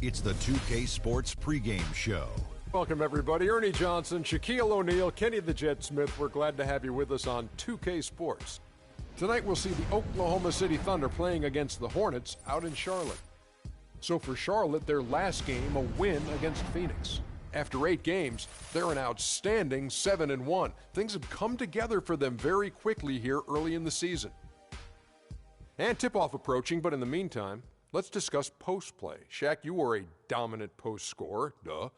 It's the 2K Sports pregame show. Welcome, everybody. Ernie Johnson, Shaquille O'Neal, Kenny the Jet Smith. We're glad to have you with us on 2K Sports. Tonight, we'll see the Oklahoma City Thunder playing against the Hornets out in Charlotte. So for Charlotte, their last game, a win against Phoenix. After 8 games, they're an outstanding 7-1. Things have come together for them very quickly here early in the season. And tip-off approaching, but in the meantime, let's discuss post play. Shaq, you were a dominant post scorer. Duh.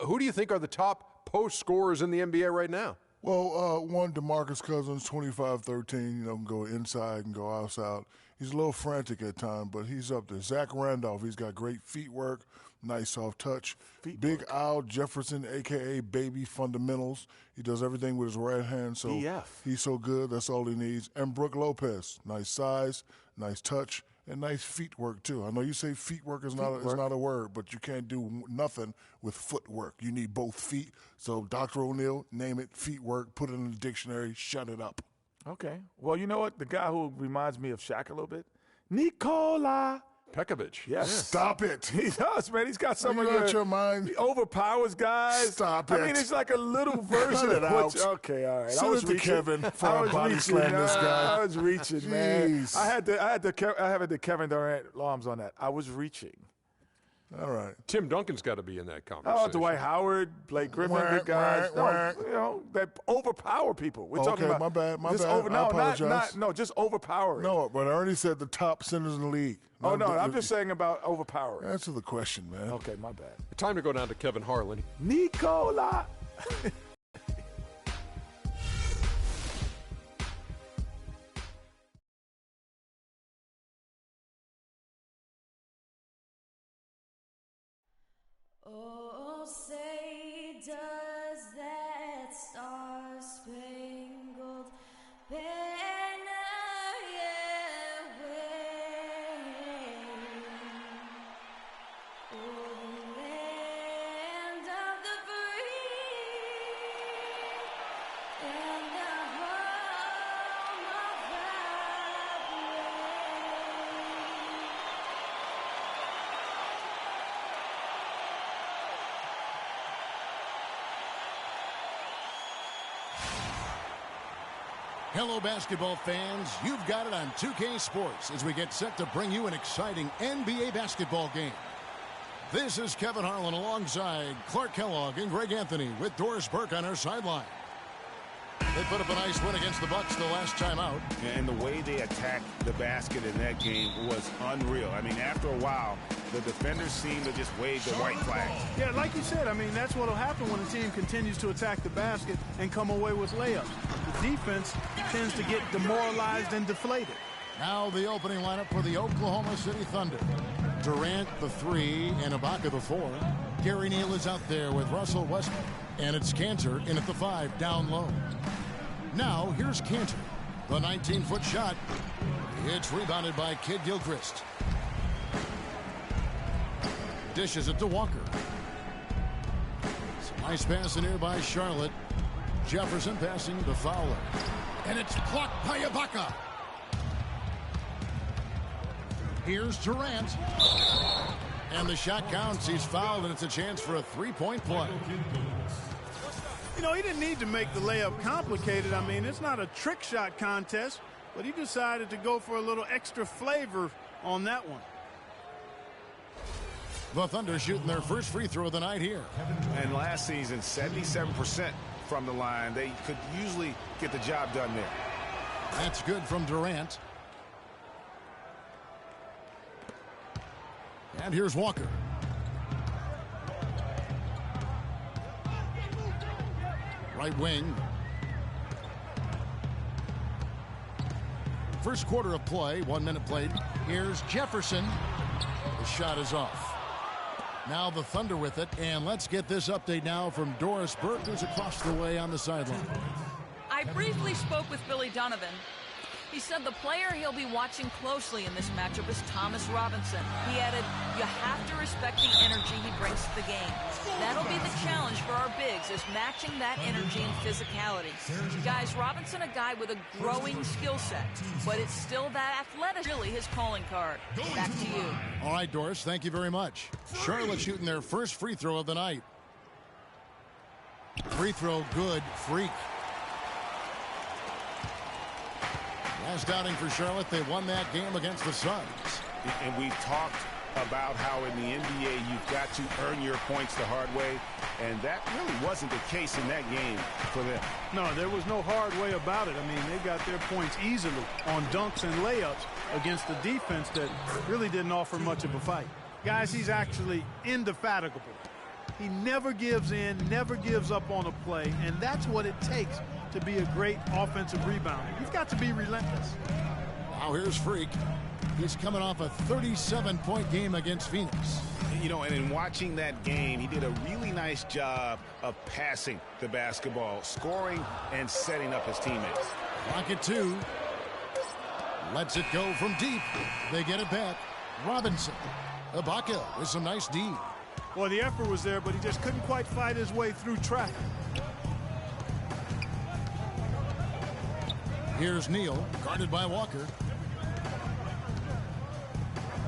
Who do you think are the top post scorers in the NBA right now? Well, one, DeMarcus Cousins, 25-13, can go inside and go outside. He's a little frantic at times, but he's up there. Zach Randolph, he's got great feet work, nice soft touch. Big Al Jefferson, a.k.a. Baby Fundamentals. He does everything with his right hand, so he's so good. That's all he needs. And Brook Lopez, nice size, nice touch, and nice feet work, too. I know you say feet work is not a word, but you can't do nothing with footwork. You need both feet. So, Dr. O'Neal, name it feet work, put it in the dictionary, shut it up. Okay. Well, you know what? The guy who reminds me of Shaq a little bit, Nikola Pekovic. Yes. Stop it. He does, man. He's got some of your mind. He overpowers guys. Stop it. I mean, it's like a little version of out. Okay, all right. Send it to Kevin for our body slam this guy. I was reaching, man. I had the Kevin Durant arms on that. I was reaching. All right. Tim Duncan's got to be in that conversation. Oh, Dwight Howard, Blake Griffin, good guys. That overpower people. We're talking about. My bad. I apologize. Just overpowering. No, but I already said the top centers in the league. I'm just saying about overpowering. Answer the question, man. Okay, my bad. Time to go down to Kevin Harlan. Nikola. Oh, say does that star-spangled banner yet wave o'er the land of the free and the home of the brave? Hello, basketball fans. You've got it on 2K Sports as we get set to bring you an exciting NBA basketball game. This is Kevin Harlan alongside Clark Kellogg and Greg Anthony with Doris Burke on our sideline. They put up a nice win against the Bucks the last time out. And the way they attacked the basket in that game was unreal. I mean, after a while, the defenders seemed to just wave the white flag. Yeah, like you said, I mean, that's what will happen when a team continues to attack the basket and come away with layups. The defense tends to get demoralized and deflated. Now the opening lineup for the Oklahoma City Thunder. Durant, the 3, and Ibaka, the 4. Gary Neal is out there with Russell Westbrook. And it's Cantor in at the 5, down low. Now, here's Cantor. The 19-foot shot. It's rebounded by Kid Gilchrist. Dishes it to Walker. It's a nice pass in here by Charlotte. Jefferson passing to Fowler. And it's blocked by Ibaka. Here's Durant. And the shot counts. He's fouled, and it's a chance for a three-point play. You know, he didn't need to make the layup complicated. I mean, it's not a trick shot contest, but he decided to go for a little extra flavor on that one. The Thunder shooting their first free throw of the night here. And last season, 77% from the line. They could usually get the job done there. That's good from Durant. And here's Walker. Right wing. First quarter of play, 1 minute played. Here's Jefferson. The shot is off. Now the Thunder with it, and let's get this update now from Doris Burke, who's across the way on the sideline. I briefly spoke with Billy Donovan. He said the player he'll be watching closely in this matchup is Thomas Robinson. He added, "You have to respect the energy he brings to the game. That'll be the challenge for our bigs, is matching that energy and physicality." Guys, Robinson, a guy with a growing skill set, but it's still that athletic, really his calling card. Back to you. All right, Doris, thank you very much. Charlotte shooting their first free throw of the night. Free throw good, Freak. Last outing for Charlotte, they won that game against the Suns. And we've talked about how in the NBA you've got to earn your points the hard way, and that really wasn't the case in that game for them. No, there was no hard way about it. I mean, they got their points easily on dunks and layups against the defense that really didn't offer much of a fight. Guys, he's actually indefatigable. He never gives in, never gives up on a play, and that's what it takes to be a great offensive rebounder. You've got to be relentless. Now here's Freak. He's coming off a 37-point game against Phoenix. You know, and in watching that game, he did a really nice job of passing the basketball, scoring and setting up his teammates. Rocket 2. Lets it go from deep. They get it back. Robinson. Ibaka with some nice D. Well, the effort was there, but he just couldn't quite fight his way through traffic. Here's Neal, guarded by Walker.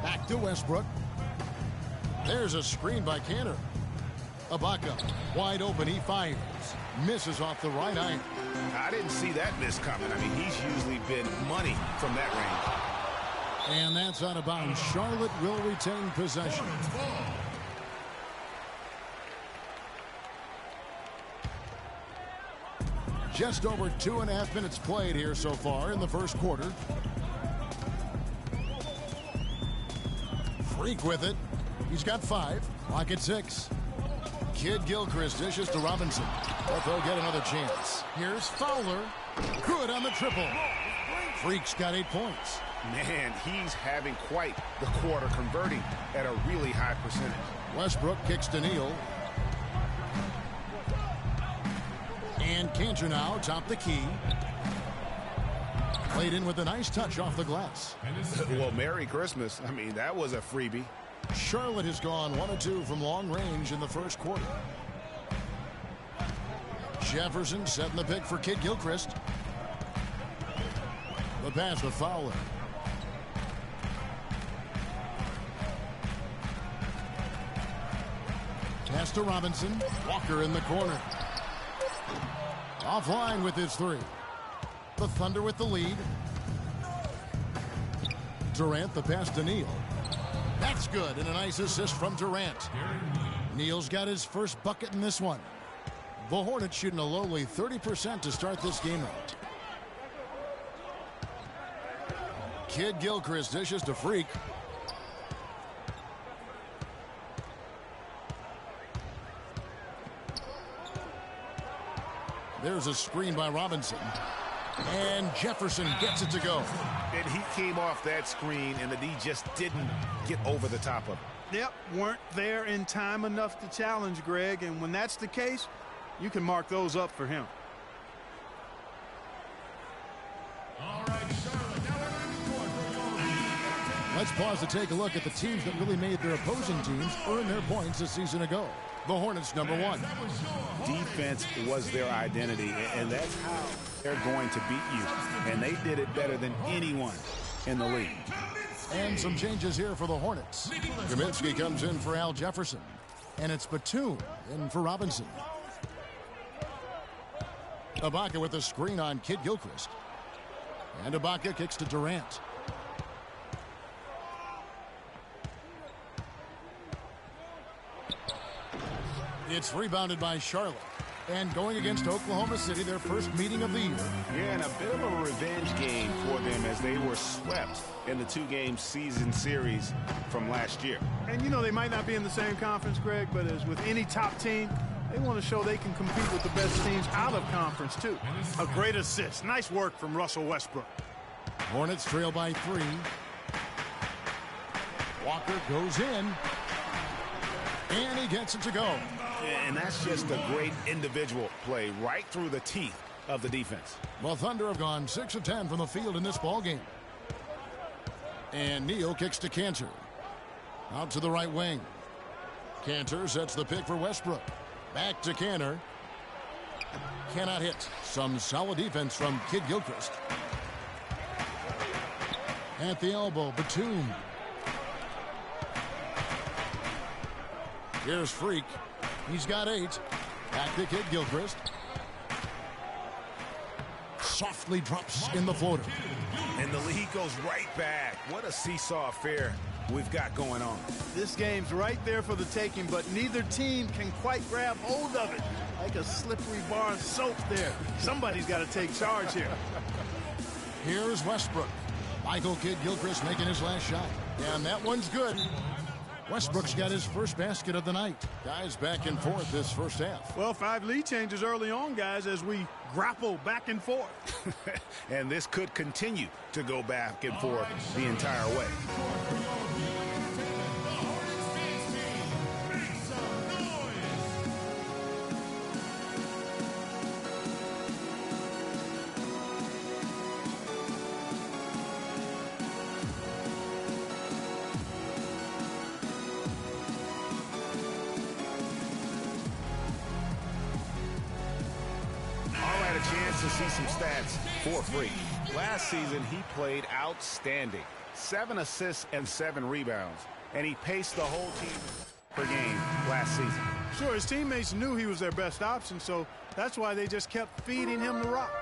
Back to Westbrook. There's a screen by Cantor. Ibaka, wide open, he fires. Misses off the right iron. I didn't see that miss coming. I mean, he's usually been money from that range. And that's out of bounds. Charlotte will retain possession. Just over 2.5 minutes played here so far in the first quarter. Freak with it. He's got 5. Rocket 6. Kid Gilchrist dishes to Robinson. But they'll get another chance. Here's Fowler. Good on the triple. Freak's got 8 points. Man, he's having quite the quarter, converting at a really high percentage. Westbrook kicks to Neal. And Cantor now top the key. Played in with a nice touch off the glass. Well, Merry Christmas. I mean, that was a freebie. Charlotte has gone 1 of 2 from long range in the first quarter. Jefferson setting the pick for Kid Gilchrist. The pass with Fowler. Pass to Robinson. Walker in the corner. Offline with his 3. The Thunder with the lead. Durant the pass to Neal. That's good, and a nice assist from Durant. Neal's got his first bucket in this one. The Hornets shooting a lowly 30% to start this game out. Kid Gilchrist dishes to Freak. There's a screen by Robinson. And Jefferson gets it to go. And he came off that screen, and the D just didn't get over the top of it. Yep, weren't there in time enough to challenge Greg, and when that's the case, you can mark those up for him. All right, Charlotte, now let's pause to take a look at the teams that really made their opposing teams earn their points a season ago. The Hornets, number 1. Defense was their identity, and that's how they're going to beat you. And they did it better than anyone in the league. And some changes here for the Hornets. Kaminsky comes in for Al Jefferson. And it's Batum in for Robinson. Ibaka with a screen on Kid Gilchrist. And Ibaka kicks to Durant. It's rebounded by Charlotte. And going against Oklahoma City, their first meeting of the year. Yeah, and a bit of a revenge game for them as they were swept in the 2-game season series from last year. And, you know, they might not be in the same conference, Greg, but as with any top team, they want to show they can compete with the best teams out of conference, too. A great assist. Nice work from Russell Westbrook. Hornets trail by 3. Walker goes in. And he gets it to go. And that's just a great individual play right through the teeth of the defense. Well, Thunder have gone 6 of 10 from the field in this ballgame. And Neal kicks to Cantor. Out to the right wing. Cantor sets the pick for Westbrook. Back to Cantor. Cannot hit. Some solid defense from Kid Gilchrist. At the elbow, Batum. Here's Freak. He's got 8. Back to Kid Gilchrist. Softly drops in the floater. And the lead goes right back. What a seesaw affair we've got going on. This game's right there for the taking, but neither team can quite grab hold of it. Like a slippery bar of soap there. Somebody's got to take charge here. Here's Westbrook. Michael Kidd Gilchrist making his last shot. And that one's good. Westbrook's got his first basket of the night. Guys back and forth this first half. Well, 5 lead changes early on, guys, as we grapple back and forth. And this could continue to go back and forth the entire way. To see some stats for Freak. Last season, he played outstanding. 7 assists and 7 rebounds. And he paced the whole team per game last season. Sure, his teammates knew he was their best option, so that's why they just kept feeding him the rock.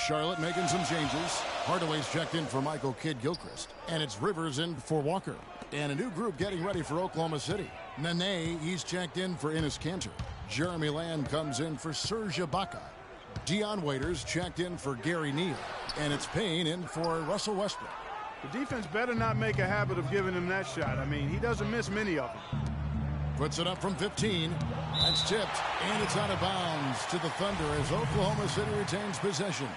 Charlotte making some changes. Hardaway's checked in for Michael Kidd Gilchrist. And it's Rivers in for Walker. And a new group getting ready for Oklahoma City. Nene, he's checked in for Enes Kanter. Jeremy Lamb comes in for Serge Ibaka. Dion Waiters checked in for Gary Neal. And it's Payne in for Russell Westbrook. The defense better not make a habit of giving him that shot. I mean, he doesn't miss many of them. Puts it up from 15. That's tipped. And it's out of bounds to the Thunder as Oklahoma City retains possession.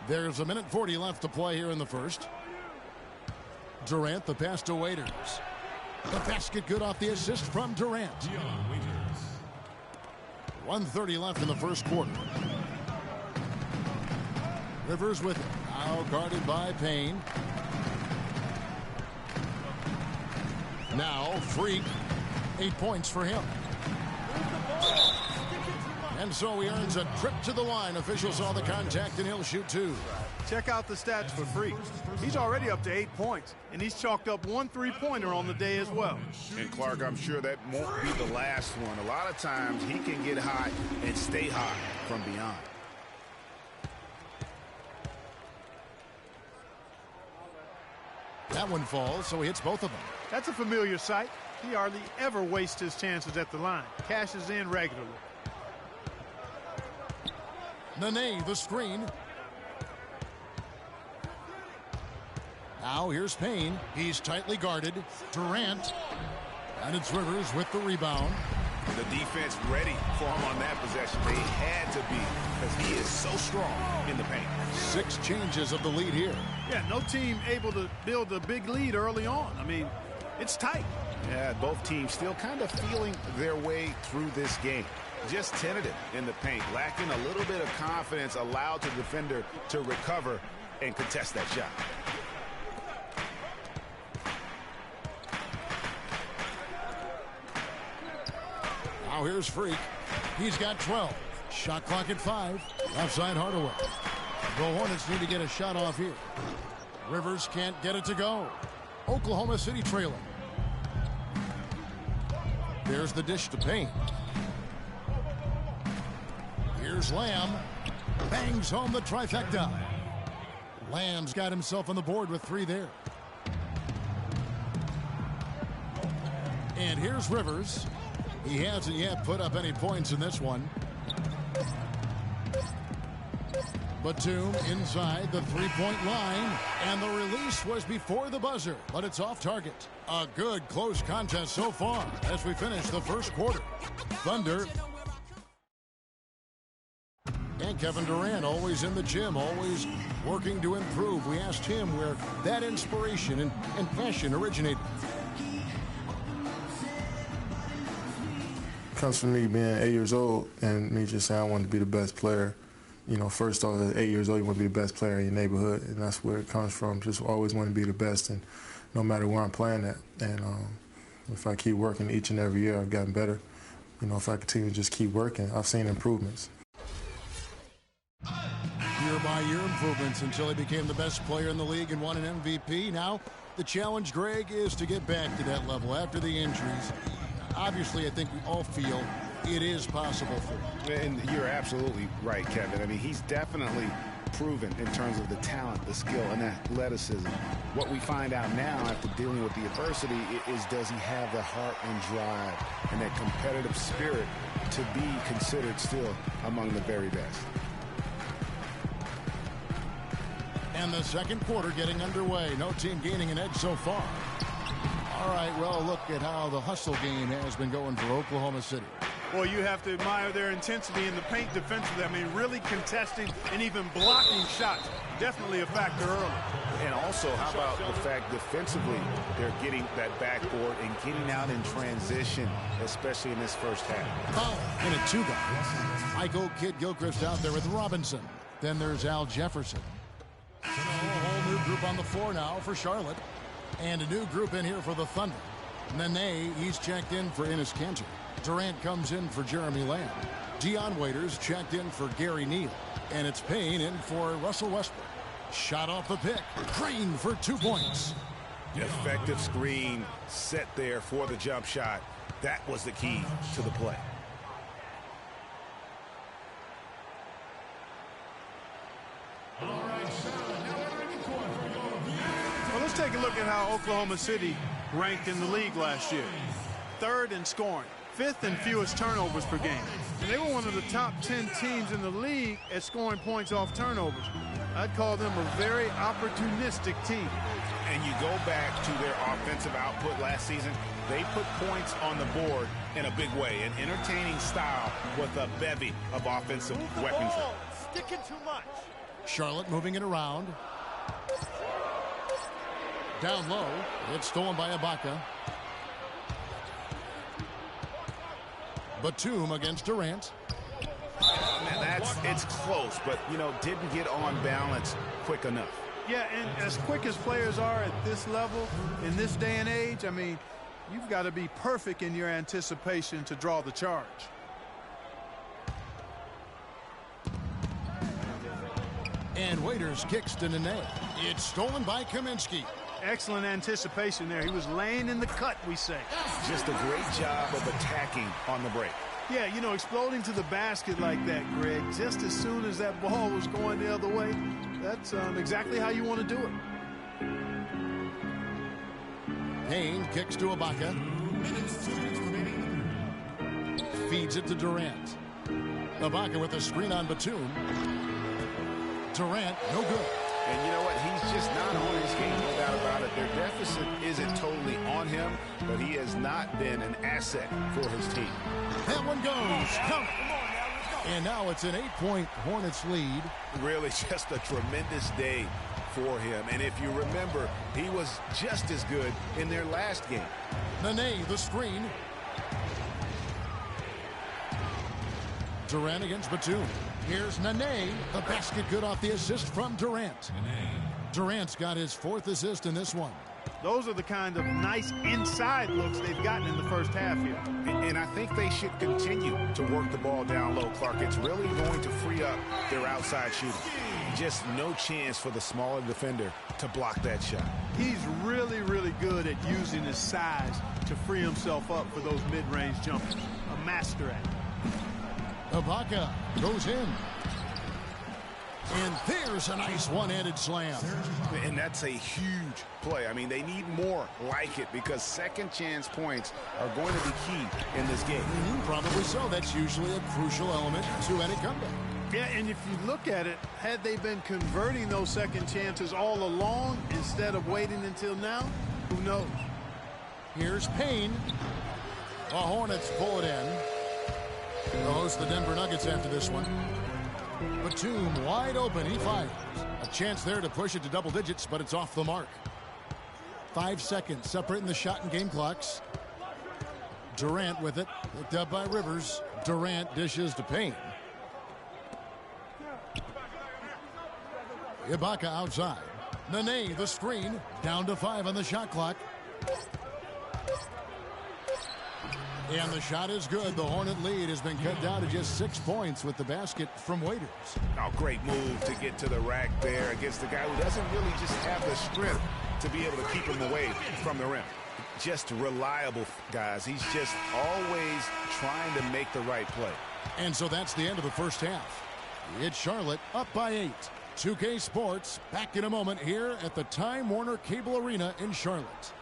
There's 1:40 left to play here in the first. Durant, the pass to Waiters. The basket good off the assist from Durant. 1:30 left in the first quarter. Rivers with it. Now guarded by Payne. Now Freak. 8 points for him. And so he earns a trip to the line. Officials saw the contact and he'll shoot 2. Check out the stats for Freak. He's already up to 8 points, and he's chalked up 1 3-pointer on the day as well. And Clark, I'm sure that won't be the last one. A lot of times he can get hot and stay hot from beyond. That one falls, so he hits both of them. That's a familiar sight. He hardly ever wastes his chances at the line. Cashes in regularly. Nene, the screen. Now here's Payne. He's tightly guarded. Durant. And it's Rivers with the rebound. The defense ready for him on that possession. They had to be because he is so strong in the paint. 6 changes of the lead here. Yeah, no team able to build a big lead early on. I mean, it's tight. Yeah, both teams still kind of feeling their way through this game. Just tentative in the paint, lacking a little bit of confidence, allowed the defender to recover and contest that shot. Now here's Freak. He's got 12. Shot clock at 5. Left side Hardaway. The Hornets need to get a shot off here. Rivers can't get it to go. Oklahoma City trailing. There's the dish to Payne. Here's Lamb. Bangs home the trifecta. Lamb's got himself on the board with 3 there. And here's Rivers. He hasn't yet put up any points in this one. Batum inside the 3-point line. And the release was before the buzzer, but it's off target. A good close contest so far as we finish the first quarter. Thunder. And Kevin Durant always in the gym, always working to improve. We asked him where that inspiration and passion originated. comes from me being 8 years old and me just saying I want to be the best player. You know, first off, at 8 years old, you want to be the best player in your neighborhood, and that's where it comes from. Just always want to be the best, and no matter where I'm playing at. And if I keep working each and every year, I've gotten better. You know, if I continue to just keep working, I've seen improvements. Year-by-year improvements until he became the best player in the league and won an MVP. Now, the challenge, Greg, is to get back to that level after the injuries. Obviously, I think we all feel it is possible for him. And you're absolutely right, Kevin. I mean, he's definitely proven in terms of the talent, the skill, and athleticism. What we find out now after dealing with the adversity is, does he have the heart and drive and that competitive spirit to be considered still among the very best? And the second quarter getting underway. No team gaining an edge so far. All right, well, look at how the hustle game has been going for Oklahoma City. Well, you have to admire their intensity in the paint defensively. I mean, really contesting and even blocking shots. Definitely a factor early. And also, how about the fact defensively, they're getting that backboard and getting out in transition, especially in this first half. Oh, and a 2 guys. Michael Kidd-Gilchrist out there with Robinson. Then there's Al Jefferson. So a whole new group on the floor now for Charlotte. And a new group in here for the Thunder. Nene, he's checked in for Enes Kanter. Durant comes in for Jeremy Lamb. Dion Waiters checked in for Gary Neal. And it's Payne in for Russell Westbrook. Shot off the pick. Green for 2 points. Effective screen set there for the jump shot. That was the key to the play. Well, let's take a look at how Oklahoma City ranked in the league last year. 3rd in scoring, 5th in fewest turnovers per game. And they were one of the top 10 teams in the league at scoring points off turnovers. I'd call them a very opportunistic team. And you go back to their offensive output last season, they put points on the board in a big way, an entertaining style with a bevy of offensive weaponry. Sticking too much. Charlotte moving it around. Down low. It's stolen by Ibaka. Batum against Durant. Man, it's close, but, you know, didn't get on balance quick enough. Yeah, and as quick as players are at this level, in this day and age, I mean, you've got to be perfect in your anticipation to draw the charge. And Waiters kicks to Nene. It's stolen by Kaminsky. Excellent anticipation there. He was laying in the cut, we say. Just a great job of attacking on the break. Yeah, you know, exploding to the basket like that, Greg, just as soon as that ball was going the other way, that's exactly how you want to do it. Payne kicks to Ibaka. Feeds it to Durant. Ibaka with a screen on Batum. Durant, no good. And you know what? He's just not on his game, no doubt about it. Their deficit isn't totally on him, but he has not been an asset for his team. That one goes. Come. And now it's an 8-point Hornets lead. Really just a tremendous day for him. And if you remember, he was just as good in their last game. Nene, the screen. Durant against Batum. Here's Nene. The basket good off the assist from Durant. Durant's got his 4th assist in this one. Those are the kind of nice inside looks they've gotten in the first half here. And I think they should continue to work the ball down low, Clark. It's really going to free up their outside shooting. Just no chance for the smaller defender to block that shot. He's really, really good at using his size to free himself up for those mid-range jumpers. A master at it. Ibaka goes in. And there's a nice one-handed slam. And that's a huge play. I mean, they need more like it because second chance points are going to be key in this game. Probably so. That's usually a crucial element to any comeback. Yeah, and if you look at it, had they been converting those second chances all along instead of waiting until now, who knows? Here's Payne. The Hornets pull it in. They'll host the Denver Nuggets after this one. Batum wide open. He fires. A chance there to push it to double digits, but it's off the mark. 5 seconds separating the shot and game clocks. Durant with it. Picked up by Rivers. Durant dishes to Payne. Ibaka outside. Nene, the screen. Down to 5 on the shot clock. And the shot is good. The Hornet lead has been cut down to just 6 points with the basket from Waiters. Oh, great move to get to the rack there against the guy who doesn't really just have the strength to be able to keep him away from the rim. Just reliable, guys. He's just always trying to make the right play. And so that's the end of the first half. It's Charlotte up by 8. 2K Sports back in a moment here at the Time Warner Cable Arena in Charlotte.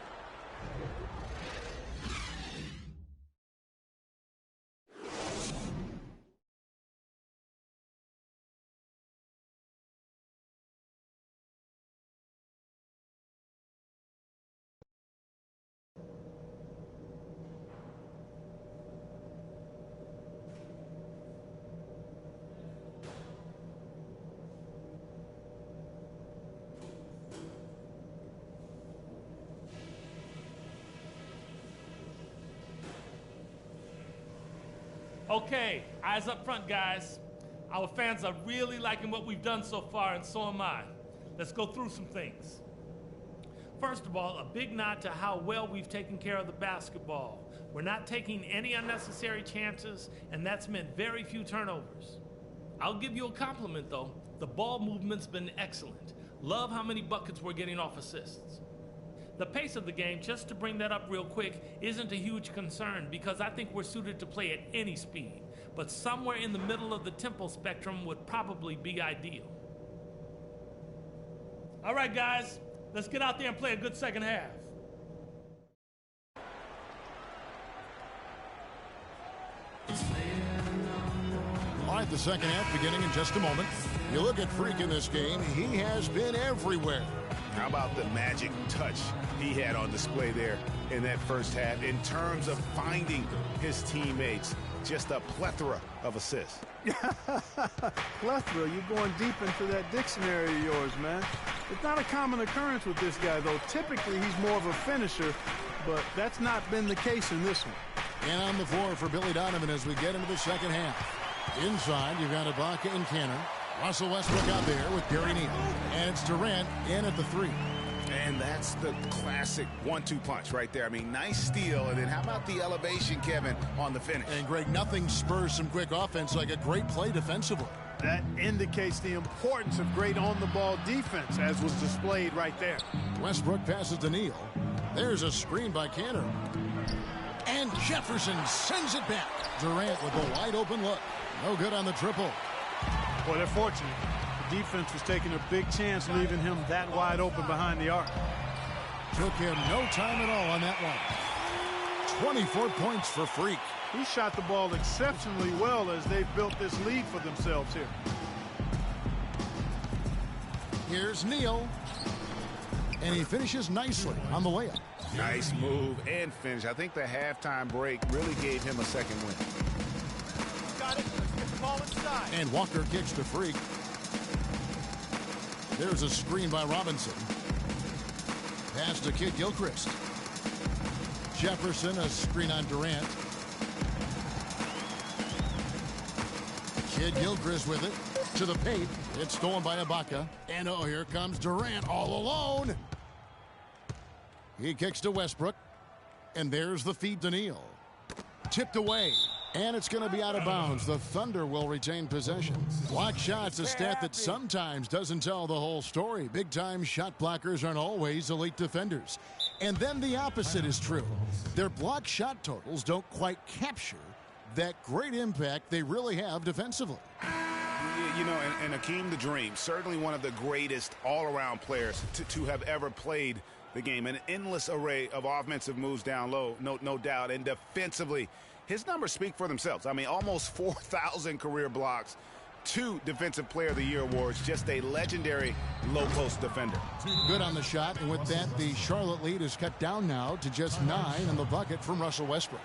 Okay, eyes up front, guys. Our fans are really liking what we've done so far, and so am I. Let's go through some things. First of all, a big nod to how well we've taken care of the basketball. We're not taking any unnecessary chances, and that's meant very few turnovers. I'll give you a compliment, though. The ball movement's been excellent. Love how many buckets we're getting off assists. The pace of the game, just to bring that up real quick, isn't a huge concern because I think we're suited to play at any speed. But somewhere in the middle of the tempo spectrum would probably be ideal. All right, guys, let's get out there and play a good second half. All right, the second half beginning in just a moment. You look at Freak in this game, he has been everywhere. How about the magic touch he had on display there in that first half in terms of finding his teammates? Just a plethora of assists. Plethora, you're going deep into that dictionary of yours, man. It's not a common occurrence with this guy, though. Typically, he's more of a finisher, but that's not been the case in this one. And on the floor for Billy Donovan as we get into the second half. Inside, you've got Ibaka and Canner. Russell Westbrook out there with Gary Neal. And it's Durant in at the 3. And that's the classic 1-2 punch right there. I mean, nice steal. And then how about the elevation, Kevin, on the finish? And, Greg, nothing spurs some quick offense like a great play defensively. That indicates the importance of great on-the-ball defense, as was displayed right there. Westbrook passes to Neal. There's a screen by Canner. And Jefferson sends it back. Durant with a wide-open look. No good on the triple. Well, they're fortunate. The defense was taking a big chance leaving him that wide open behind the arc. Took him no time at all on that one. 24 points for Freak. He shot the ball exceptionally well as they've built this lead for themselves here. Here's Neal. And he finishes nicely on the layup. Nice move and finish. I think the halftime break really gave him a second win. Got it. Let's get the ball inside. And Walker kicks to Freak. There's a screen by Robinson. Pass to Kid Gilchrist. Jefferson, a screen on Durant. Kid Gilchrist with it to the paint. It's stolen by Ibaka. And oh, here comes Durant all alone. He kicks to Westbrook. And there's the feed to Neal. Tipped away. And it's going to be out of bounds. The Thunder will retain possession. Block shots, a stat that sometimes doesn't tell the whole story. Big-time shot blockers aren't always elite defenders. And then the opposite is true. Their block shot totals don't quite capture that great impact they really have defensively. You know, and Akeem the Dream, certainly one of the greatest all-around players to have ever played the game. An endless array of offensive moves down low, no doubt. And defensively, his numbers speak for themselves. I mean, almost 4,000 career blocks, 2 Defensive Player of the Year awards, just a legendary low-post defender. Good on the shot, and with that, the Charlotte lead is cut down now to just 9 in the bucket from Russell Westbrook.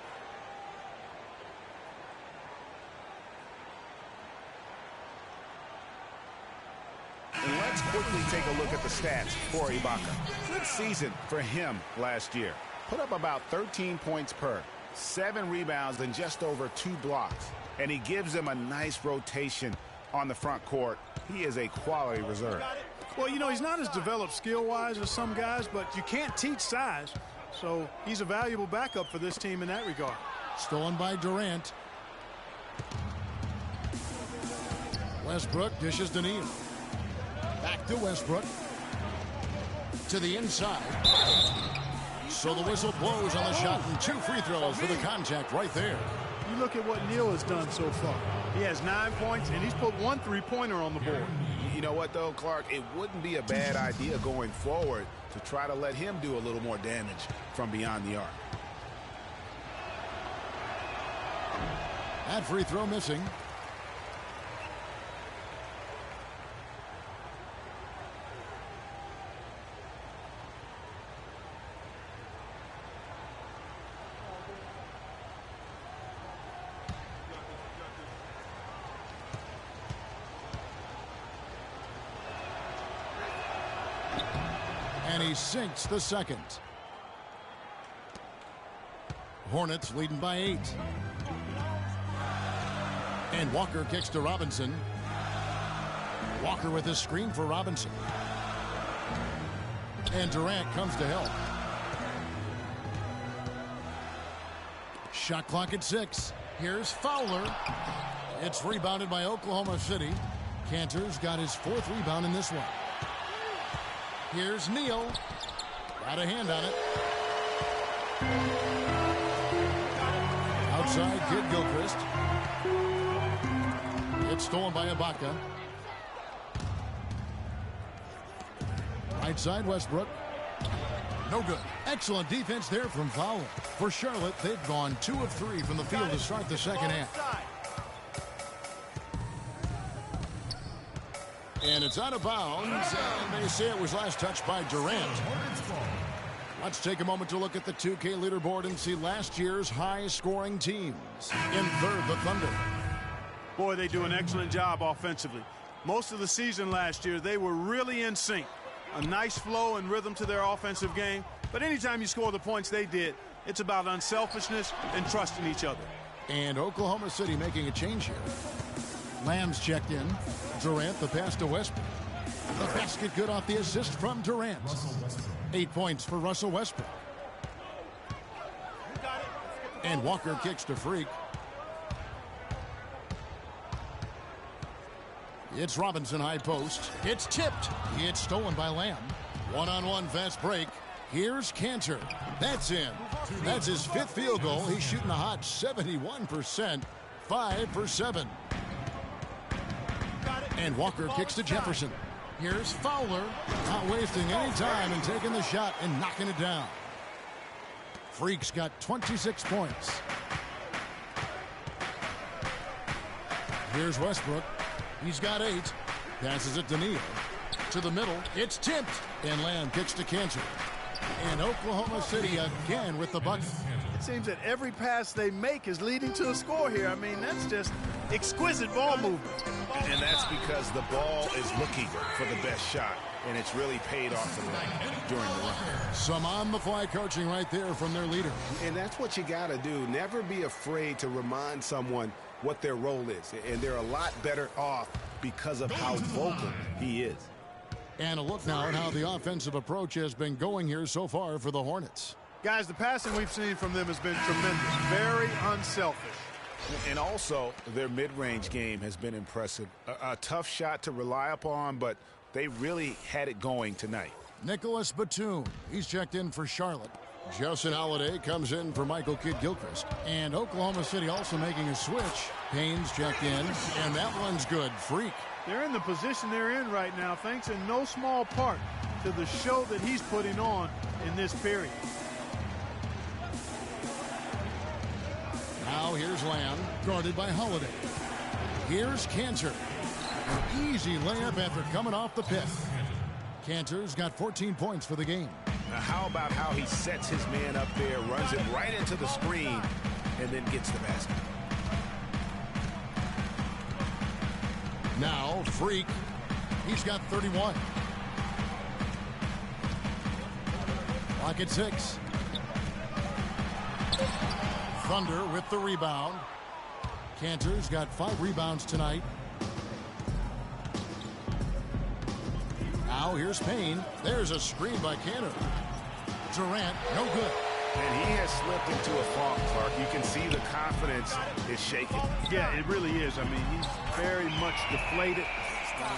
And let's quickly take a look at the stats for Ibaka. Good season for him last year. Put up about 13 points per. 7 rebounds and just over 2 blocks. And he gives them a nice rotation on the front court. He is a quality reserve. Well, you know, he's not as developed skill-wise as some guys, but you can't teach size. So he's a valuable backup for this team in that regard. Stolen by Durant. Westbrook dishes to Neal. Back to Westbrook. To the inside. So the whistle blows on the shot and 2 free throws for the contact right there. You look at what Neal has done so far. He has 9 points, and he's put 1 3-pointer on the board. You know what, though, Clark? It wouldn't be a bad idea going forward to try to let him do a little more damage from beyond the arc. That free throw missing. And he sinks the second. Hornets leading by 8. And Walker kicks to Robinson. Walker with a screen for Robinson. And Durant comes to help. Shot clock at 6. Here's Fowler. It's rebounded by Oklahoma City. Cantor's got his 4th rebound in this one. Here's Neal. Got a hand on it. Outside, Kid Gilchrist. It's stolen by Ibaka. Right side, Westbrook. No good. Excellent defense there from Fowler. For Charlotte, they've gone 2 of 3 from the field to start the second half. And it's out of bounds, and they say it was last touched by Durant. Let's take a moment to look at the 2K leaderboard and see last year's high-scoring teams. In third, the Thunder. Boy, they do an excellent job offensively. Most of the season last year, they were really in sync. A nice flow and rhythm to their offensive game. But anytime you score the points they did, it's about unselfishness and trusting each other. And Oklahoma City making a change here. Lamb's checked in. Durant, the pass to Westbrook. The basket good off the assist from Durant. 8 points for Russell Westbrook. And Walker kicks to Freak. It's Robinson high post. It's tipped. It's stolen by Lamb. One-on-one fast break. Here's Cantor. That's in. That's his 5th field goal. He's shooting a hot 71%. 5 for 7. And Walker kicks to Jefferson. Here's Fowler. Not wasting any time and taking the shot and knocking it down. Freak's got 26 points. Here's Westbrook. He's got 8. Passes it to Neal. To the middle. It's tipped. And Lamb kicks to Cantor. And Oklahoma City again with the bucket. It seems that every pass they make is leading to a score here. I mean, that's just exquisite ball movement. And that's because the ball is looking for the best shot, and it's really paid off for them during the run. Some on-the-fly coaching right there from their leader. And that's what you got to do. Never be afraid to remind someone what their role is. And they're a lot better off because of how vocal he is. And a look now at how the offensive approach has been going here so far for the Hornets. Guys, the passing we've seen from them has been tremendous. Very unselfish. And also, their mid-range game has been impressive. A tough shot to rely upon, but they really had it going tonight. Nicholas Batum, he's checked in for Charlotte. Justin Holiday comes in for Michael Kidd-Gilchrist. And Oklahoma City also making a switch. Payne's checked in, and that one's good. Freak. They're in the position they're in right now, thanks in no small part to the show that he's putting on in this period. Now here's Lamb, guarded by Holiday. Here's Cantor. An easy layup after coming off the pick. Cantor's got 14 points for the game. Now how about how he sets his man up there, runs it right into the screen, and then gets the basket. Now Freak. He's got 31. Clock at 6. Thunder with the rebound. Cantor's got 5 rebounds tonight. Now here's Payne. There's a screen by Cantor. Durant, no good. And he has slipped into a funk, Clark. You can see the confidence is shaking. Yeah, it really is. I mean, he's very much deflated.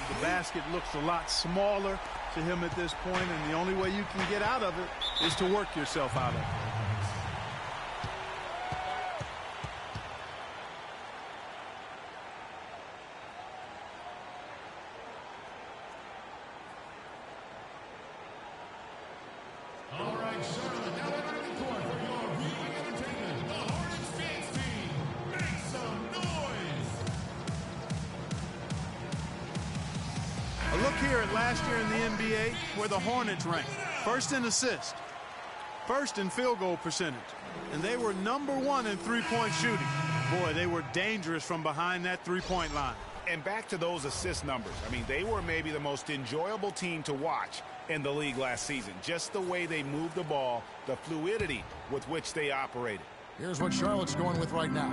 The basket looks a lot smaller to him at this point, and the only way you can get out of it is to work yourself out of it. All right, Charlotte, now entering the court for your viewing entertainment. The Hornets dance team. Make some noise. A look here at last year in the NBA where the Hornets ranked. First in assists, first in field goal percentage, and they were #1 in three-point shooting. Boy, they were dangerous from behind that three-point line. And back to those assist numbers. I mean, they were maybe the most enjoyable team to watch in the league last season. Just the way they moved the ball, the fluidity with which they operated. Here's what Charlotte's going with right now.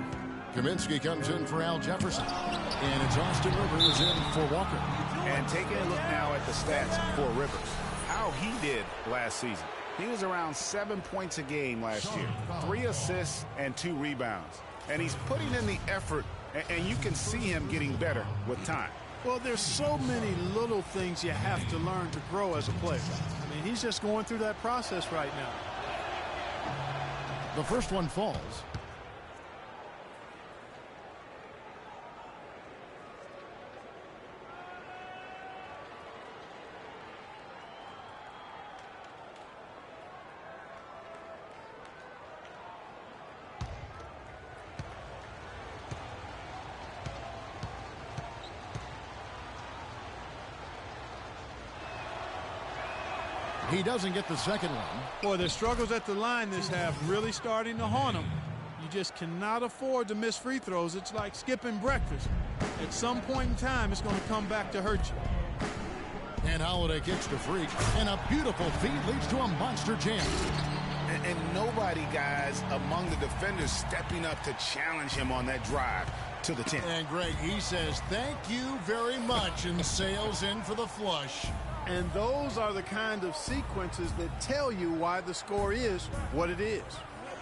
Kaminsky comes in for Al Jefferson. And it's Austin Rivers in for Walker. And taking a look now at the stats for Rivers. How he did last season. He was around 7 points a game last year. 3 assists and 2 rebounds. And he's putting in the effort, and you can see him getting better with time. Well, there's so many little things you have to learn to grow as a player. I mean, he's just going through that process right now. The first one falls. He doesn't get the second one. Boy, the struggles at the line this half really starting to haunt him. You just cannot afford to miss free throws. It's like skipping breakfast. At some point in time, it's going to come back to hurt you. And Holiday kicks to Freak. And a beautiful feed leads to a monster jam. And nobody, guys, among the defenders stepping up to challenge him on that drive to the 10. And Greg, he says, thank you very much, and sails in for the flush. And those are the kind of sequences that tell you why the score is what it is.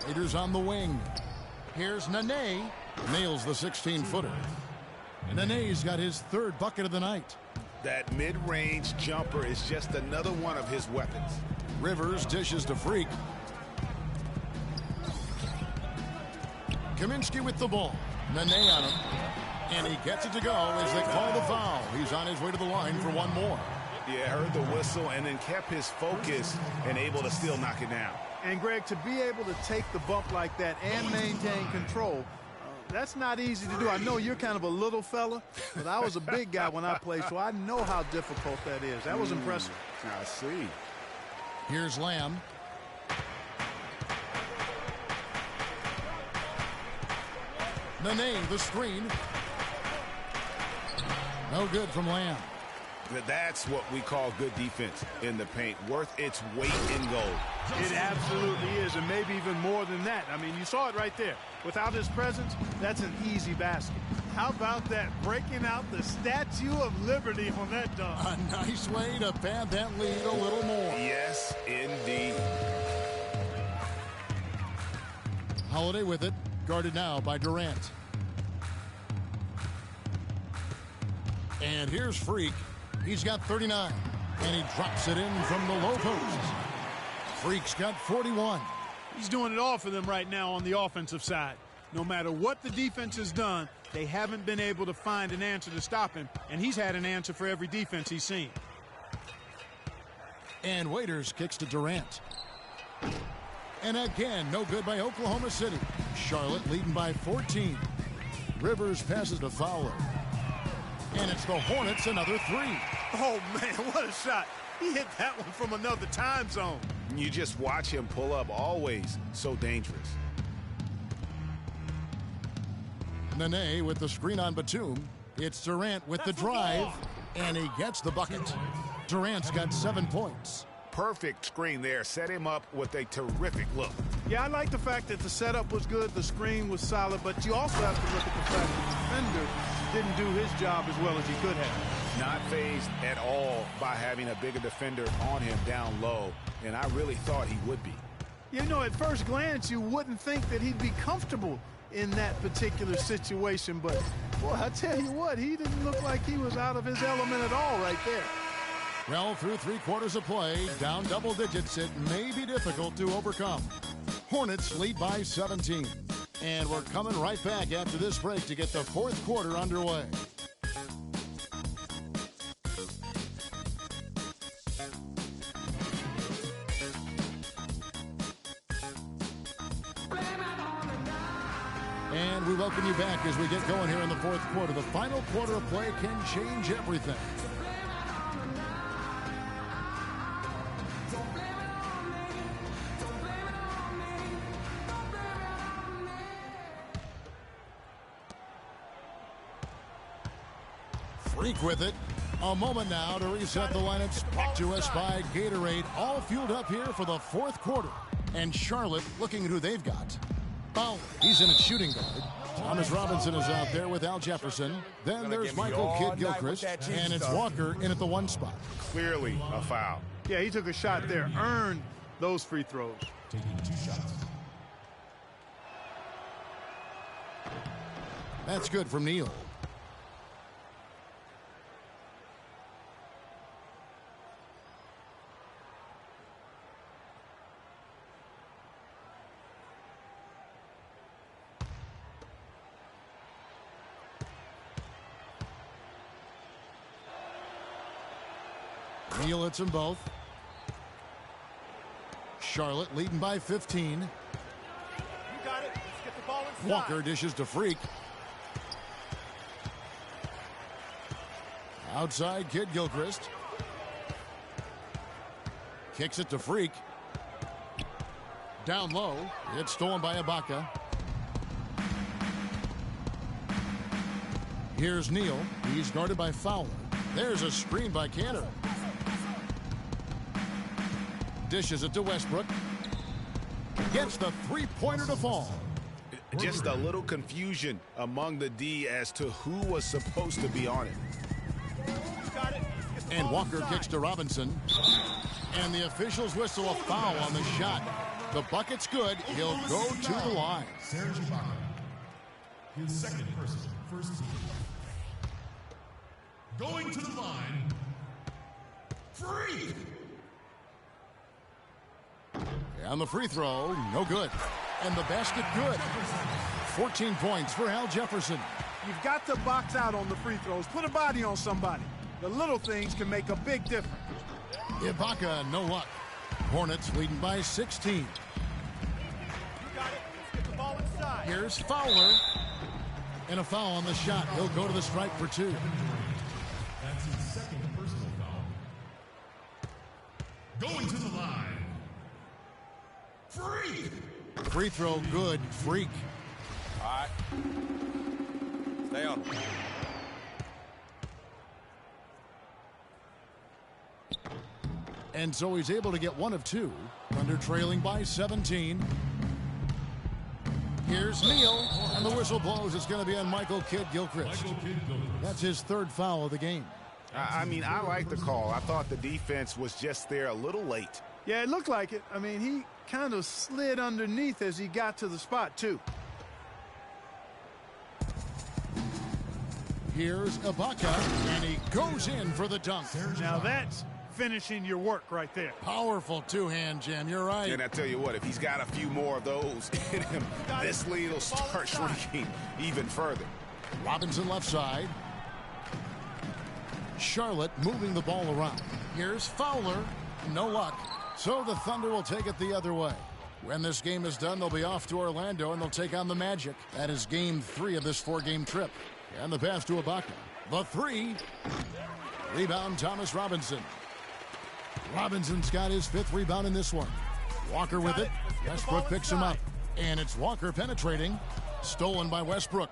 Raiders on the wing. Here's Nene. Nails the 16-footer. Nene's got his 3rd bucket of the night. That mid-range jumper is just another one of his weapons. Rivers dishes to Freak. Kaminsky with the ball. Nene on him. And he gets it to go as they call the foul. He's on his way to the line for one more. Yeah, heard the whistle and then kept his focus and able to still knock it down. And, Greg, to be able to take the bump like that and maintain control, that's not easy to do. I know you're kind of a little fella, but I was a big guy when I played, so I know how difficult that is. That was impressive. I see. Here's Lamb. Nene, the screen. No good from Lamb. That's what we call good defense in the paint, worth its weight in gold. It absolutely is, and maybe even more than that. I mean, you saw it right there. Without his presence, that's an easy basket. How about that, breaking out the Statue of Liberty on that dunk? A nice way to pad that lead a little more. Yes, indeed. Holiday with it, guarded now by Durant. And here's Freak. He's got 39, and he drops it in from the low post. Freak's got 41. He's doing it all for them right now on the offensive side. No matter what the defense has done, they haven't been able to find an answer to stop him, and he's had an answer for every defense he's seen. And Waiters kicks to Durant. And again, no good by Oklahoma City. Charlotte leading by 14. Rivers passes to Fowler. And it's the Hornets, another 3. Oh, man, what a shot. He hit that one from another time zone. You just watch him pull up, always so dangerous. Nene with the screen on Batum. It's Durant with the drive, and he gets the bucket. Durant's got 7 points. perfect screen there. Set him up with a terrific look. Yeah, I like the fact that the setup was good, the screen was solid, but you also have to look at the fact that the defender didn't do his job as well as he could have. Not fazed at all by having a bigger defender on him down low, and I really thought he would be. You know, at first glance, you wouldn't think that he'd be comfortable in that particular situation, but, boy, I tell you what, he didn't look like he was out of his element at all right there. Well, through 3 quarters of play, down double digits, it may be difficult to overcome. Hornets lead by 17. And we're coming right back after this break to get the 4th quarter underway. And we welcome you back as we get going here in the 4th quarter. The final quarter of play can change everything. Freak with it. A moment now to reset the lineups. Brought to us by Gatorade. All fueled up here for the 4th quarter. And Charlotte looking at who they've got. Fowler, he's in at shooting guard. Thomas Robinson is out there with Al Jefferson. Then there's Michael Kidd-Gilchrist. And it's Walker in at the 1 spot. Clearly a foul. Yeah, he took a shot there, earned those free throws. Taking 2 shots. That's good from Neal. Neal hits them both. Charlotte leading by 15. You got it. Let's get the ball inside. Walker dishes to Freak. Outside Kidd-Gilchrist. Kicks it to Freak. Down low. It's stolen by Ibaka. Here's Neal. He's guarded by Fowler. There's a screen by Cantor. Dishes it to Westbrook. Gets the 3-pointer to fall. Just a little confusion among the D as to who was supposed to be on it. And Walker kicks to Robinson. And the officials whistle a foul on the shot. The bucket's good. He'll go to the line. Serge Ibaka. His second person, first team. Going to the line. Free. And the free throw, no good. And the basket good. 14 points for Al Jefferson. You've got to box out on the free throws. Put a body on somebody. The little things can make a big difference. Ibaka, no luck. Hornets leading by 16. You got it. Let's get the ball inside. Here's Fowler. And a foul on the shot. He'll go to the stripe for 2. That's his second personal foul. Going to the line. Freak. Free throw good. Freak. All right. Stay on. And so he's able to get 1 of 2. Thunder trailing by 17. Here's Neal. And the whistle blows. It's going to be on Michael Kidd-Gilchrist. That's his 3rd foul of the game. I mean, I like the call. I thought the defense was just there a little late. Yeah, it looked like it. I mean, he kind of slid underneath as he got to the spot, too. Here's Ibaka, and he goes in for the dunk. Now that's finishing your work right there. Powerful 2-hand jam. You're right. And I tell you what, if he's got a few more of those in him, this lead will start shrinking even further. Robinson left side. Charlotte moving the ball around. Here's Fowler. No luck. So the Thunder will take it the other way. When this game is done, they'll be off to Orlando, and they'll take on the Magic. That is game 3 of this 4-game trip. And the pass to Ibaka. The 3. Rebound, Thomas Robinson. Robinson's got his 5th rebound in this one. Walker with it. Westbrook picks him up. And it's Walker penetrating. Stolen by Westbrook.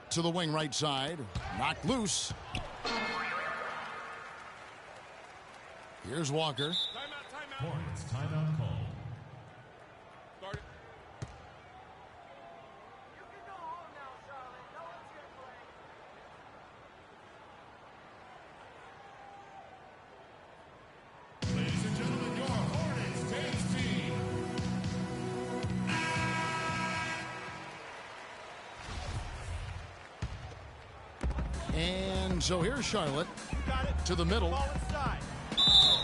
To the wing right side. Knocked loose. Here's Walker. Hornets timeout call. Start it. Ladies and gentlemen, your Hornets dance team. And so here's Charlotte to the middle.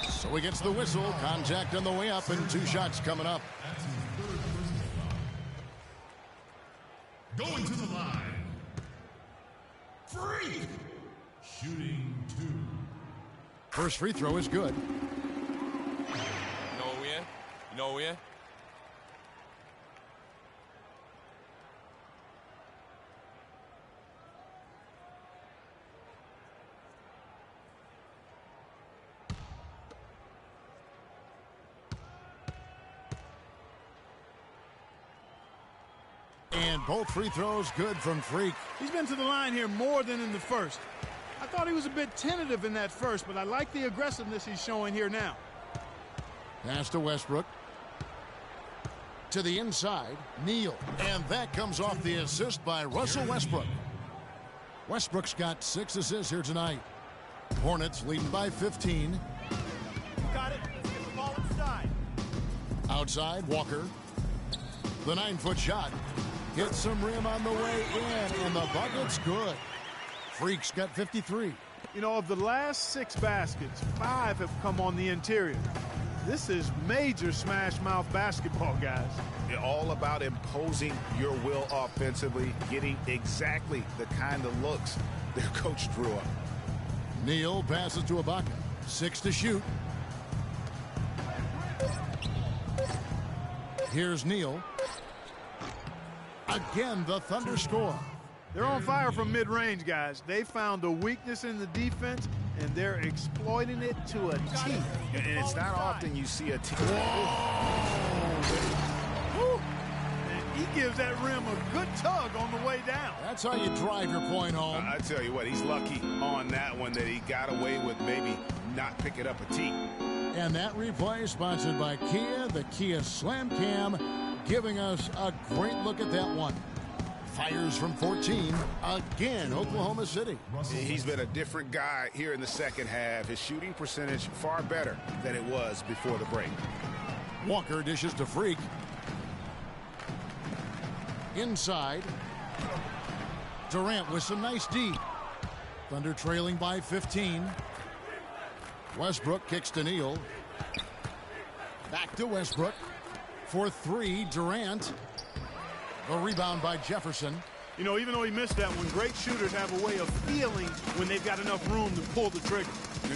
So he gets the whistle. Contact on the way up and 2 shots coming up. That's his 3rd personal foul. Going to the line. Free. Shooting 2. First free throw is good. You know we in? You know we in? And both free throws good from Freak. He's been to the line here more than in the first. I thought he was a bit tentative in that first, but I like the aggressiveness he's showing here now. Pass to Westbrook. To the inside, Neal. And that comes off the assist by Russell Westbrook. Westbrook's got 6 assists here tonight. Hornets leading by 15. You got it. Let's get the ball inside. Outside, Walker. The 9-foot shot. Hits some rim on the way in, and the bucket's good. Freak's got 53. You know, of the last 6 baskets, 5 have come on the interior. This is major smash mouth basketball, guys. They're all about imposing your will offensively, getting exactly the kind of looks their coach drew up. Neal passes to Ibaka. 6 to shoot. Here's Neal. Again, the Thunder score. They're on fire from mid-range, guys. They found a weakness in the defense, and they're exploiting it to a T. And it's not often you see a team. Woo! And he gives that rim a good tug on the way down. That's how you drive your point home. I tell you what, he's lucky on that one that he got away with maybe not picking up a tee. And that replay sponsored by Kia, the Kia Slam Cam, giving us a great look at that one. Fires from 14. Again, Oklahoma City. He's been a different guy here in the second half. His shooting percentage far better than it was before the break. Walker dishes to Freak. Inside. Durant with some nice D. Thunder trailing by 15. Westbrook kicks to Neal. Back to Westbrook. For 3, Durant. The rebound by Jefferson. You know, even though he missed that one, great shooters have a way of feeling when they've got enough room to pull the trigger.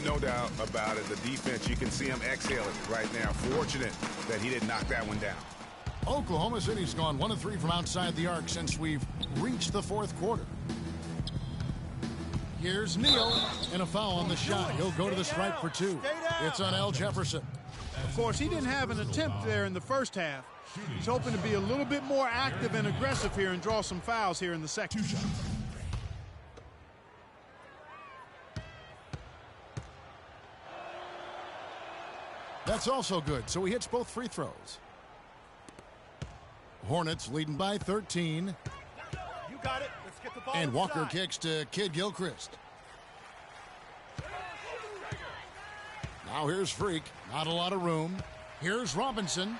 No doubt about it. The defense, you can see him exhaling right now. Fortunate that he didn't knock that one down. Oklahoma City's gone 1 of 3 from outside the arc since we've reached the 4th quarter. Here's Neal, and a foul on the shot. He'll go to the stripe for 2. It's on Al Jefferson. Of course, he didn't have an attempt there in the first half. He's hoping to be a little bit more active and aggressive here and draw some fouls here in the second. That's also good, so he hits both free throws. Hornets leading by 13. You got it. Let's get the ball And Walker inside. kicks to Kid Gilchrist. Now here's Freak. Not a lot of room. Here's Robinson.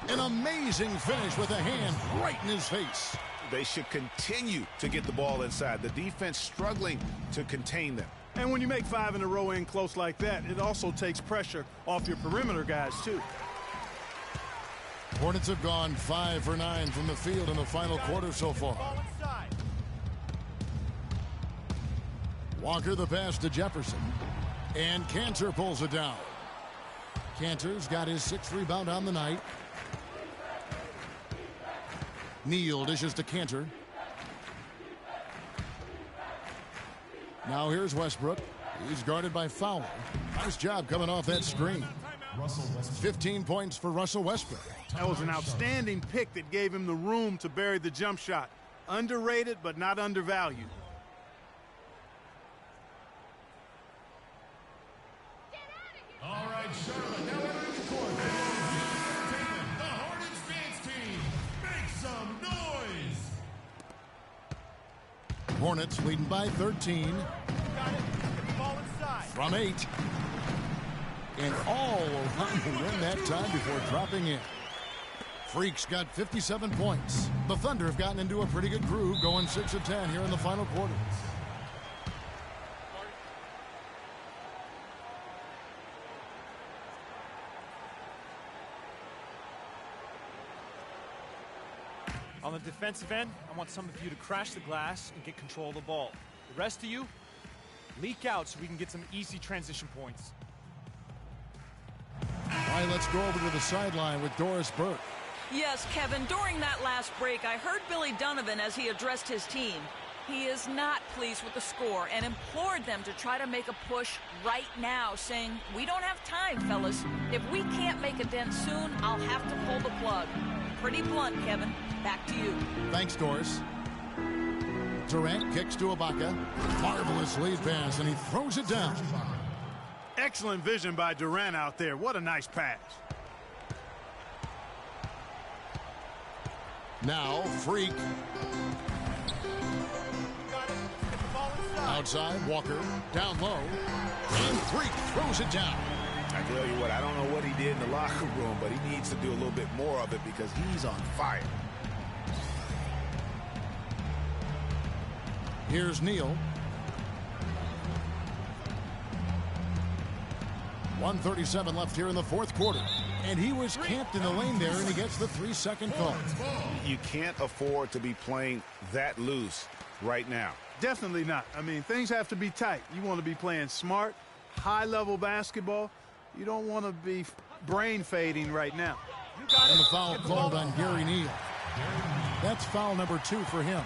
An amazing finish with a hand right in his face. They should continue to get the ball inside. The defense struggling to contain them. And when you make 5 in a row in close like that, it also takes pressure off your perimeter guys, too. Hornets have gone 5 for 9 from the field in the final quarter so far. Walker the pass to Jefferson. And Cantor pulls it down. Cantor's got his 6th rebound on the night. Neal dishes to Cantor. Now here's Westbrook. He's guarded by Fowler. Nice job coming off that screen. 15 points for Russell Westbrook. That was an outstanding pick that gave him the room to bury the jump shot. Underrated, but not undervalued. All Charlotte, now entering the court for entertainment, the Hornets dance team. Make some noise! Hornets leading by 13. Got it. Get the ball inside. From 8. And all around the rim that time before dropping in. Freak's got 57 points. The Thunder have gotten into a pretty good groove, going 6 of 10 here in the final quarter. On the defensive end, I want some of you to crash the glass and get control of the ball. The rest of you, leak out so we can get some easy transition points. All right, let's go over to the sideline with Doris Burke. Yes, Kevin, during that last break, I heard Billy Donovan as he addressed his team. He is not pleased with the score and implored them to try to make a push right now, saying, "We don't have time, fellas. If we can't make a dent soon, I'll have to pull the plug." Pretty blunt, Kevin. Back to you. Thanks, Doris. Durant kicks to Ibaka. Marvelous lead pass, and he throws it down. Excellent vision by Durant out there. What a nice pass. Now, Freak. Got it. Get the ball inside. Outside, Walker. Down low. And Freak throws it down. I tell you what, I don't know what he did in the locker room, but he needs to do a little bit more of it because he's on fire. Here's Neal. 1:37 left here in the fourth quarter. And he was camped in the lane there, and he gets the 3-second call. You can't afford to be playing that loose right now. Definitely not. I mean, things have to be tight. You want to be playing smart, high-level basketball. You don't want to be brain fading right now. And the foul called on Gary Neal. That's foul number 2 for him.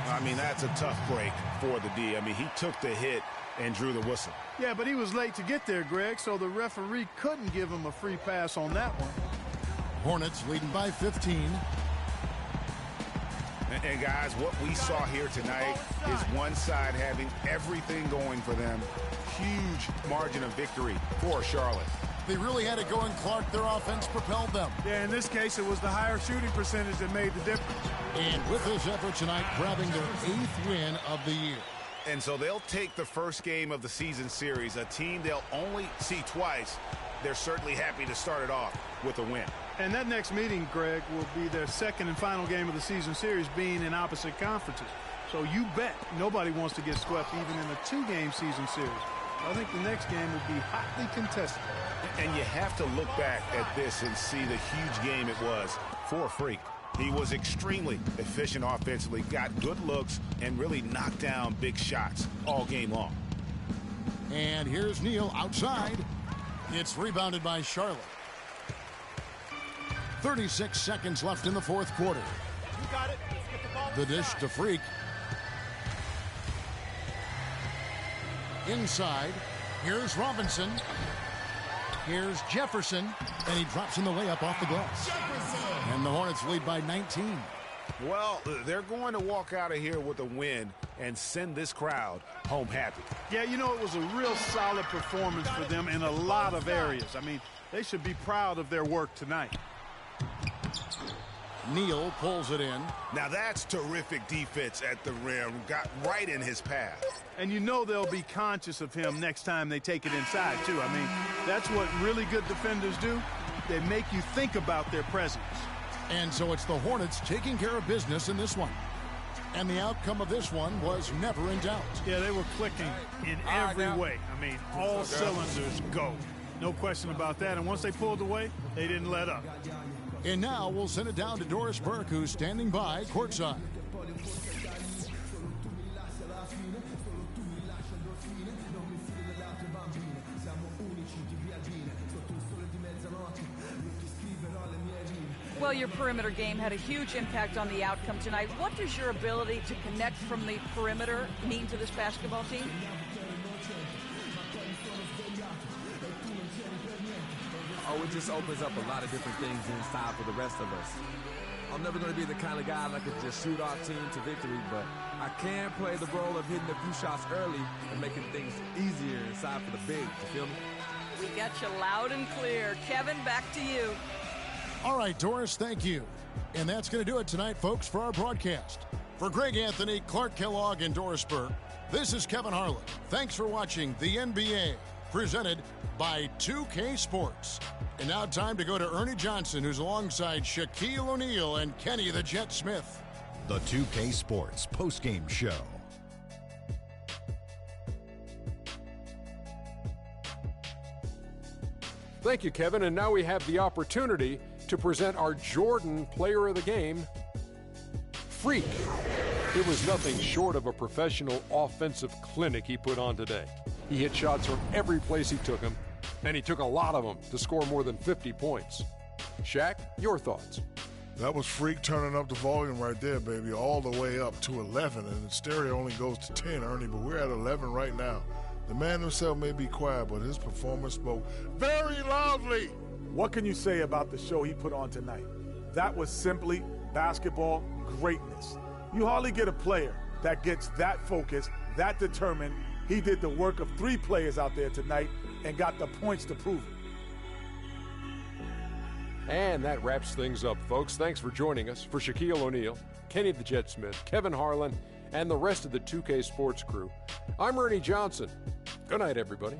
I mean, that's a tough break for the D. I mean, he took the hit and drew the whistle. Yeah, but he was late to get there, Greg, so the referee couldn't give him a free pass on that one. Hornets leading by 15. And guys, what we saw here tonight is one side having everything going for them. Huge margin of victory for Charlotte. They really had it going, Clark. Their offense propelled them. Yeah, in this case, it was the higher shooting percentage that made the difference. And with this effort tonight, grabbing their 8th win of the year. And so they'll take the first game of the season series, a team they'll only see twice. They're certainly happy to start it off with a win. And that next meeting, Greg, will be their second and final game of the season series, being in opposite conferences. So you bet nobody wants to get swept even in a 2-game season series. I think the next game will be hotly contested. And you have to look back at this and see the huge game it was for Freak. He was extremely efficient offensively, got good looks, and really knocked down big shots all game long. And here's Neal outside. It's rebounded by Charlotte. 36 seconds left in the fourth quarter. You got it. Let's get the ball The dish to Freak. Inside. Here's Robinson. Here's Jefferson. And he drops in the layup off the glass. And the Hornets lead by 19. Well, they're going to walk out of here with a win and send this crowd home happy. Yeah, you know, it was a real solid performance for them in a lot of areas. I mean, they should be proud of their work tonight. Neal pulls it in. Now that's terrific defense at the rim. Got right in his path. And you know they'll be conscious of him next time they take it inside, too. I mean, that's what really good defenders do. They make you think about their presence. And so it's the Hornets taking care of business in this one. And the outcome of this one was never in doubt. Yeah, they were clicking in every way. I mean, all cylinders go. No question about that. And once they pulled away, they didn't let up. And now we'll send it down to Doris Burke, who's standing by courtside. Well, your perimeter game had a huge impact on the outcome tonight. What does your ability to connect from the perimeter mean to this basketball team? Oh, it just opens up a lot of different things inside for the rest of us. I'm never going to be the kind of guy that could just shoot our team to victory, but I can play the role of hitting a few shots early and making things easier inside for the bigs. You feel me? We got you loud and clear. Kevin, back to you. All right, Doris, thank you. And that's going to do it tonight, folks, for our broadcast. For Greg Anthony, Clark Kellogg, and Doris Burke, this is Kevin Harlan. Thanks for watching the NBA, presented by 2K Sports. And now time to go to Ernie Johnson, who's alongside Shaquille O'Neal and Kenny the Jet Smith. The 2K Sports postgame show. Thank you, Kevin. And now we have the opportunity to present our Jordan Player of the Game, Freak. It was nothing short of a professional offensive clinic he put on today. He hit shots from every place he took them, and he took a lot of them to score more than 50 points. Shaq, your thoughts? That was Freak turning up the volume right there, baby, all the way up to 11, and the stereo only goes to 10, Ernie, but we're at 11 right now. The man himself may be quiet, but his performance spoke very loudly. What can you say about the show he put on tonight? That was simply basketball greatness. You hardly get a player that gets that focused, that determined. He did the work of 3 players out there tonight and got the points to prove it. And that wraps things up, folks. Thanks for joining us. For Shaquille O'Neal, Kenny the Jet Smith, Kevin Harlan, and the rest of the 2K Sports crew, I'm Ernie Johnson. Good night, everybody.